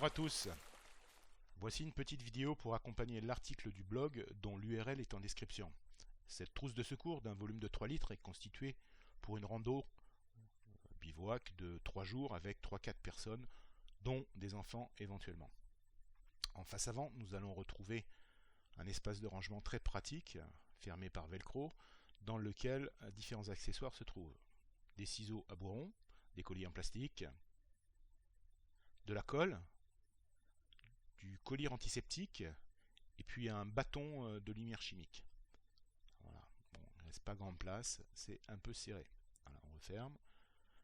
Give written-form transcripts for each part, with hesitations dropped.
Bonjour à tous. Voici une petite vidéo pour accompagner l'article du blog dont l'URL est en description. Cette trousse de secours d'un volume de 3 litres est constituée pour une rando bivouac de 3 jours avec 3-4 personnes, dont des enfants éventuellement. En face avant, nous allons retrouver un espace de rangement très pratique, fermé par velcro, dans lequel différents accessoires se trouvent. Des ciseaux à bourron, des colliers en plastique, de la colle, du collier antiseptique et puis un bâton de lumière chimique. Voilà. Bon, il ne reste pas grande place, c'est un peu serré. Voilà, on referme.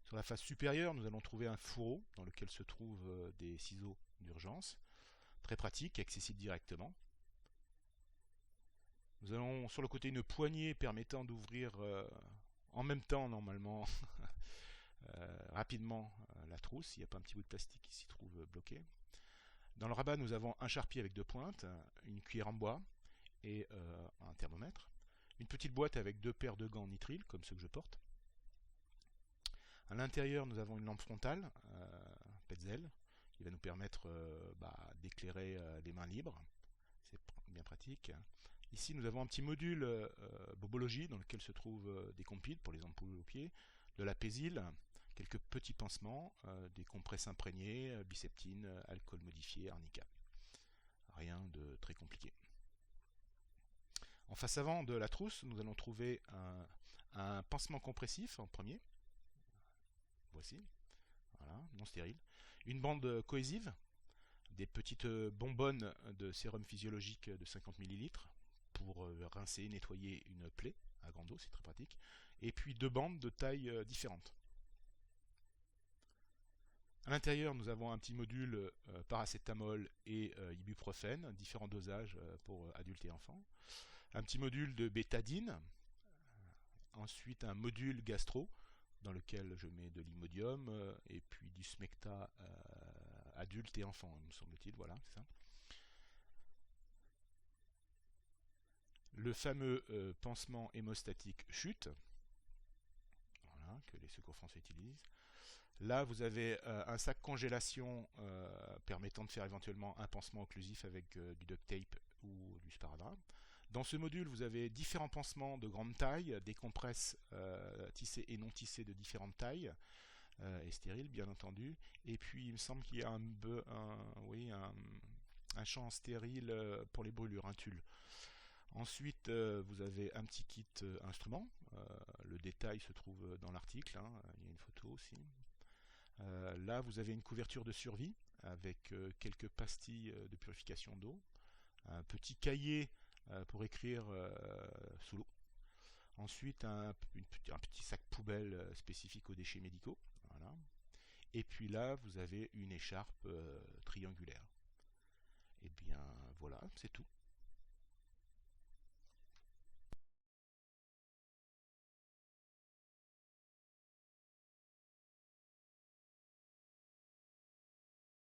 Sur la face supérieure, nous allons trouver un fourreau dans lequel se trouvent des ciseaux d'urgence. Très pratique, accessible directement. Nous allons sur le côté une poignée permettant d'ouvrir en même temps normalement rapidement la trousse. Il n'y a pas un petit bout de plastique qui s'y trouve bloqué. Dans le rabat, nous avons un charpie avec 2 pointes, une cuillère en bois et un thermomètre. Une petite boîte avec 2 paires de gants nitrile, comme ceux que je porte. À l'intérieur, nous avons une lampe frontale, Petzl, qui va nous permettre d'éclairer les mains libres. C'est bien pratique. Ici, nous avons un petit module bobologie dans lequel se trouvent des compiles pour les ampoules aux pieds, de la pésil, quelques petits pansements, des compresses imprégnées, biceptine, alcool modifié, arnica. Rien de très compliqué. En face avant de la trousse, nous allons trouver un pansement compressif en premier. Voici. Voilà, non stérile. Une bande cohésive, des petites bonbonnes de sérum physiologique de 50 ml pour rincer, nettoyer une plaie à grande eau, c'est très pratique. Et puis 2 bandes de taille différentes. À l'intérieur, nous avons un petit module paracétamol et ibuprofène, différents dosages pour adultes et enfants. Un petit module de bétadine. Ensuite, un module gastro dans lequel je mets de l'imodium et puis du smecta adulte et enfant, me semble-t-il. Voilà, c'est ça. Le fameux pansement hémostatique chute, voilà, que les secours français utilisent. Là, vous avez un sac congélation permettant de faire éventuellement un pansement occlusif avec du duct tape ou du sparadrap. Dans ce module, vous avez différents pansements de grande taille, des compresses tissées et non tissées de différentes tailles, et stériles bien entendu. Et puis, il me semble qu'il y a un champ stérile pour les brûlures, un tulle. Ensuite, vous avez un petit kit instrument. Le détail se trouve dans l'article, hein. Il y a une photo aussi. Là, vous avez une couverture de survie avec quelques pastilles de purification d'eau, un petit cahier pour écrire sous l'eau. Ensuite, un petit sac poubelle spécifique aux déchets médicaux. Voilà. Et puis là, vous avez une écharpe triangulaire. Et bien voilà, c'est tout.